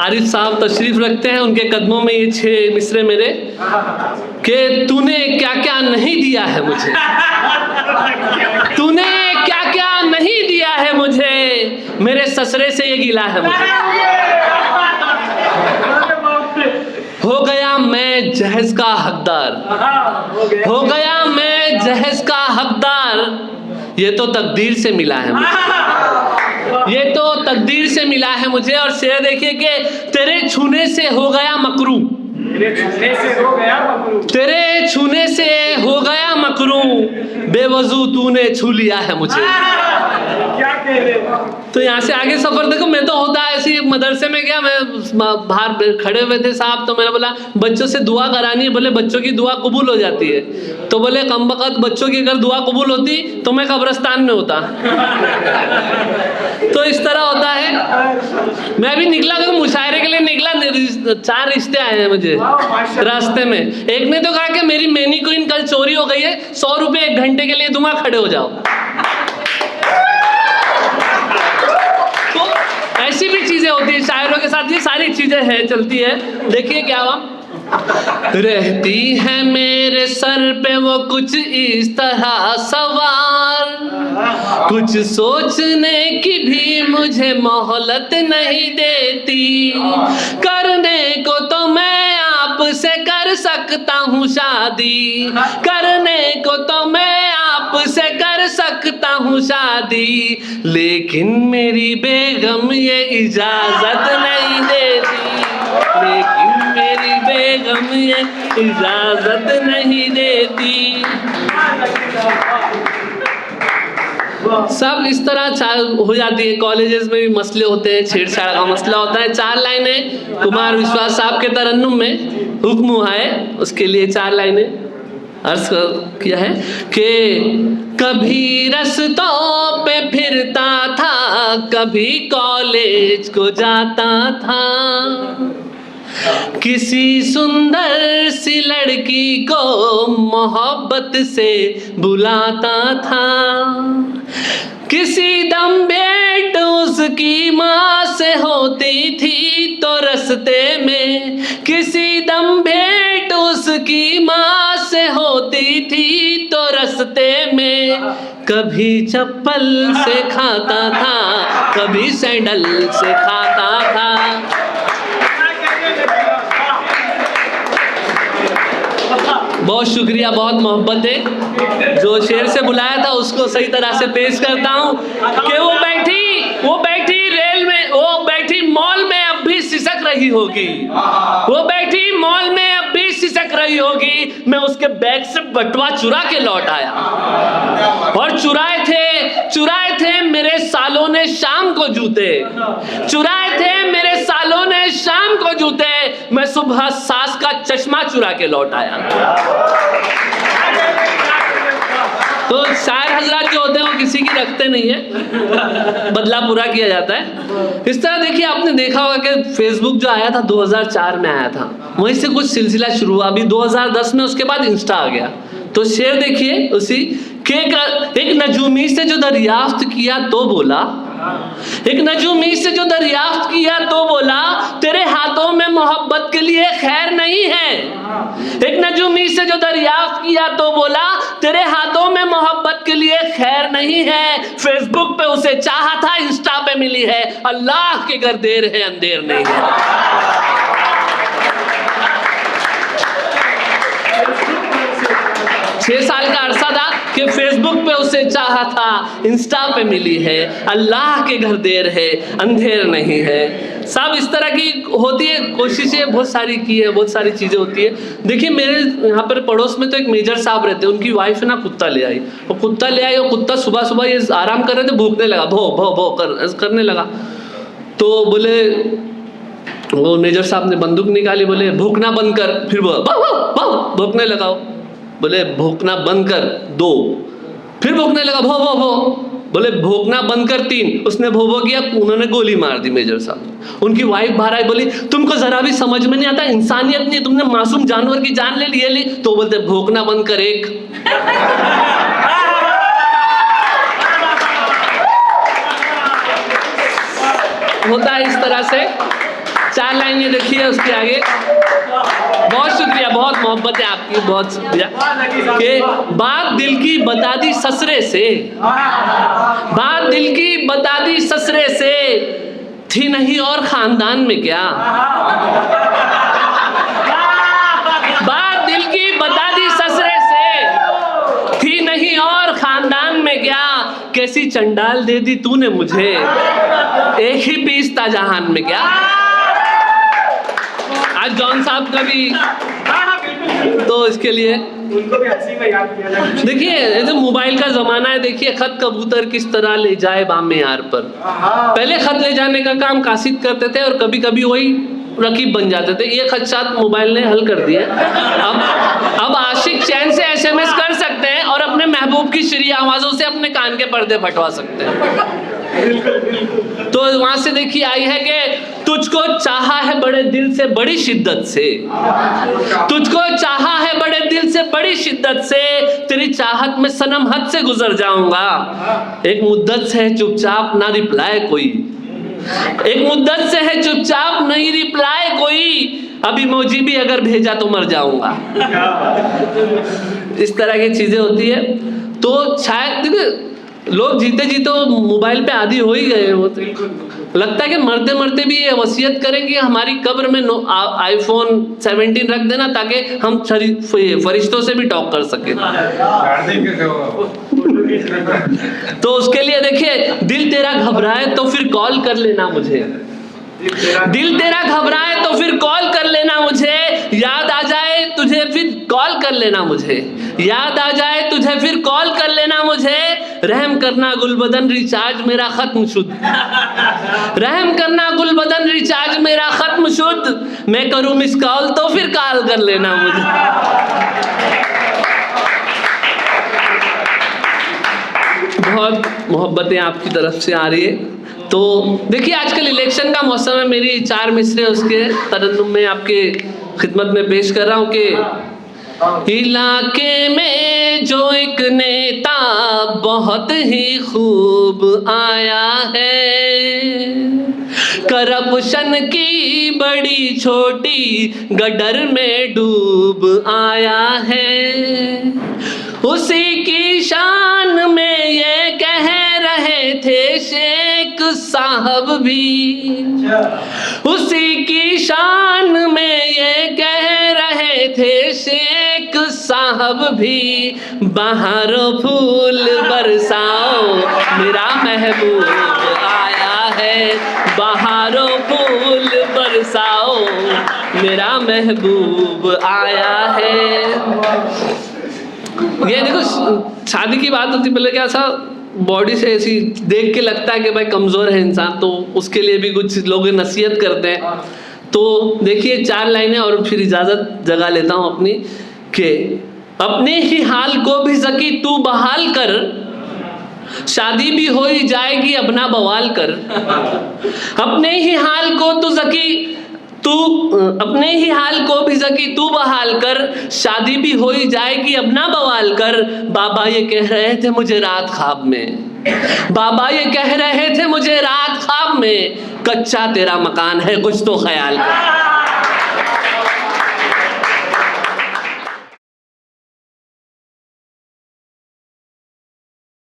आरिफ साहब तशरीफ रखते हैं, उनके कदमों में ये 6 मिसरे मेरे कि तूने क्या क्या नहीं दिया है मुझे, तूने क्या क्या नहीं दिया है मुझे, मेरे ससुरे से ये गिला है मुझे। हो गया मैं जहेज का हकदार, हो गया मैं जहेज का हकदार, ये तो तकदीर से मिला है मुझे, ये तो तकदीर से मिला है मुझे। और शेर देखिए कि तेरे छूने से हो गया मकरू, तेरे छूने से हो गया मकरू, बेवजू तूने छू लिया है मुझे। क्या कह रहे हो? तो यहाँ से आगे सफर देखो। मैं तो होता ऐसी मदरसे में गया, मैं बाहर खड़े हुए थे साहब, तो मैंने बोला बच्चों से दुआ करानी है, बोले बच्चों की दुआ कबूल हो जाती है। तो बोले कमबख्त बच्चों की अगर दुआ कबूल होती तो मैं कब्रिस्तान में होता। तो इस तरह होता है। मैं भी निकला तो मुशायरे के लिए निकला, 4 रिश्ते आए हैं मुझे रास्ते में। एक ने तो कहा कि मेरी मैनीक्वीन कल चोरी हो गई है, 100 रुपये 1 घंटे के लिए दूंगा, खड़े हो जाओ। तो ऐसी भी चीजें होती है शायरों के साथ, ये सारी चीजें हैं, चलती है। देखिए क्या हुआ, रहती है मेरे सर पे वो कुछ इस तरह सवार, कुछ सोचने की भी मुझे मोहलत नहीं देती, करने को तो मैं आपसे कर सकता हूँ शादी, करने को तो मैं आपसे कर सकता हूँ शादी, लेकिन मेरी बेगम ये इजाजत नहीं देती, लेकिन मेरी बेगम ये इजाजत नहीं देती। सब इस तरह हो जाती है। कॉलेजेस में भी मसले होते हैं, छेड़छाड़ का मसला होता है। 4 लाइनें कुमार विश्वास साहब के तरन्नुम में हुक्म हुआ है, उसके लिए 4 लाइनें अर्ज किया है कि कभी रस्तों पे फिरता था, कभी कॉलेज को जाता था, किसी सुंदर सी लड़की को मोहब्बत से बुलाता था, किसी दम भेंट उसकी माँ से होती थी तो रस्ते में, किसी दम भेंट उसकी माँ से होती थी तो रस्ते में, कभी चप्पल से खाता था, कभी सैंडल से खाता था। बहुत शुक्रिया, बहुत मोहब्बत है। जो शेर से बुलाया था उसको सही तरह से पेश करता हूँ कि वो बैठी रेल में, वो बैठी मॉल में अब भी सिसक रही होगी, वो बैठी मॉल में अब भी सिसक रही होगी। मैं उसके बैग से बटुआ चुरा के लौट आया, और चुराए थे मेरे सालों ने शाम को जूते, चुराए थे मेरे सालों ने शाम को जूते, मैं सुबह सास का चश्मा चुरा के लौट आया। तो शायर हजरात जो होते हैं वो किसी की रखते नहीं है, बदला पूरा किया जाता है। इस तरह देखिए, आपने देखा होगा कि फेसबुक जो आया था 2004 में आया था, वहीं से कुछ सिलसिला शुरू हुआ। अभी 2010 में उसके बाद इंस्टा आ गया। तो शेर देखिए उसी के, एक नजूमी से जो दरियाफ्त किया तो बोला, एक नजूमी से जो दरियाफ्त किया तो बोला, तेरे हाथों में मोहब्बत के लिए खैर नहीं है। एक नजूमी से जो दरियाफ्त किया तो बोला, तेरे हाथों में मोहब्बत के लिए खैर नहीं है। फेसबुक पे उसे चाहा था, इंस्टा पे मिली है, अल्लाह के घर देर है अंधेर नहीं है। 6 साल का अरसा था कि फेसबुक पे उसे चाहा था, इंस्टा पे मिली है, अल्लाह के घर देर है अंधेर नहीं है। सब इस तरह की होती है, कोशिशें बहुत सारी की है, बहुत सारी चीज़ें होती है। देखिए मेरे यहाँ पर पड़ोस में तो एक मेजर साहब रहते हैं, उनकी वाइफ ना कुत्ता ले आई, और कुत्ता सुबह सुबह ये आराम कर रहे थे, भूखने लगा, भो भो भो करने लगा। तो बोले, वो मेजर साहब ने बंदूक निकाली, बोले भूखना बंद कर, फिर भूखने लगा। बोले भूखना बंद कर 2, फिर भूखने लगा, भो भो भो। बोले भूखना बंद कर 3, उसने भो भो किया, उन्होंने गोली मार दी मेजर साहब। उनकी वाइफ बाहर आई, बोली तुमको जरा भी समझ में नहीं आता, इंसानियत नहीं, तुमने मासूम जानवर की जान ले ली। तो बोलते भूखना बंद कर 1। होता है इस तरह से। 4 लाइनें देखिए उसके आगे। बहुत शुक्रिया, बहुत मोहब्बत है आपकी, बहुत शुक्रिया। कि बात दिल की बता दी ससुरे से, बात दिल की बता दी ससुरे से, थी नहीं और खानदान में क्या। बात दिल की बता दी ससुरे से, थी नहीं और खानदान में क्या। कैसी चंडाल दे दी तूने मुझे, एक ही पीस था जहान में क्या। आज जॉन साहब का भी तो इसके लिए उनको भी हंसी में याद किया जाए। देखिए, ये तो मोबाइल का जमाना है। देखिए खत कबूतर किस तरह ले जाए बाम यार पर। पहले खत ले जाने का काम कासिद करते थे और कभी कभी वही रकीब बन जाते थे। ये खदशात मोबाइल ने हल कर दिए। अब आशिक चैन से SMS कर सकते हैं और अपने महबूब की श्री आवाज़ों से अपने कान के पर्दे फटवा सकते हैं। तो वहां से देखिए आई है कि तुझको चाहा है बड़े दिल से बड़ी शिद्दत से, तुझको चाहा है बड़े दिल से बड़ी शिद्दत से, तेरी चाहत में सनम हद से गुजर जाऊंगा। एक मुद्दत से है चुपचाप ना रिप्लाई कोई, एक मुद्दत से है चुपचाप नहीं रिप्लाई कोई, अभी इमोजी भी अगर भेजा तो मर जाऊंगा। इस तरह की चीजें होती है। तो शायद लोग जीते जीते मोबाइल पे आदी हो ही गए होते। लगता है कि मरते मरते भी ये वसीयत करेंगे हमारी कब्र में iPhone 17 रख देना ताकि हम फरिश्तों से भी टॉक कर सके। तो उसके लिए देखिए, दिल तेरा घबराए तो फिर कॉल कर लेना मुझे, दिल तेरा घबराए तो फिर कॉल कर लेना मुझे, याद आ जाए तुझे फिर कॉल कर लेना मुझे, याद आ जाए तुझे फिर कॉल कर लेना मुझे। रहम करना गुलबदन रिचार्ज मेरा खत्म शुद्ध, रहम करना गुलबदन रिचार्ज मेरा खत्म शुद्ध, मैं करूं मिस कॉल तो फिर कॉल कर लेना मुझे। बहुत मोहब्बतें आपकी तरफ से आ रही है। तो देखिए आजकल इलेक्शन का मौसम है, मेरी 4 मिसरे उसके तरन्नुम में आपके खिदमत में पेश कर रहा हूँ कि इलाके में जो एक नेता बहुत ही खूब आया है, करप्शन की बड़ी छोटी गडर में डूब आया है, उसी की शान में ये कह रहे थे शेख साहब भी, उसी की शान में ये कह रहे थे शेख साहब भी, बाहरों फूल बरसाओ मेरा महबूब आया है, बाहरों फूल बरसाओ मेरा महबूब आया है। ये देखो शादी की बात होती, पहले क्या था बॉडी से ऐसी देख के लगता है कि भाई कमज़ोर है इंसान, तो उसके लिए भी कुछ लोग नसीहत करते हैं। तो देखिए 4 लाइनें और फिर इजाज़त जगा लेता हूँ अपनी कि अपने ही हाल को भी ज़की तू बहाल कर, शादी भी हो ही जाएगी अपना बवाल कर, अपने ही हाल को तू ज़की तू अपने ही हाल को भी ज़की तू बहाल कर, शादी भी हो ही जाएगी अपना बवाल कर। बाबा ये कह रहे थे मुझे रात ख्वाब में, बाबा ये कह रहे थे मुझे रात ख्वाब में, कच्चा तेरा मकान है कुछ तो ख्याल कर।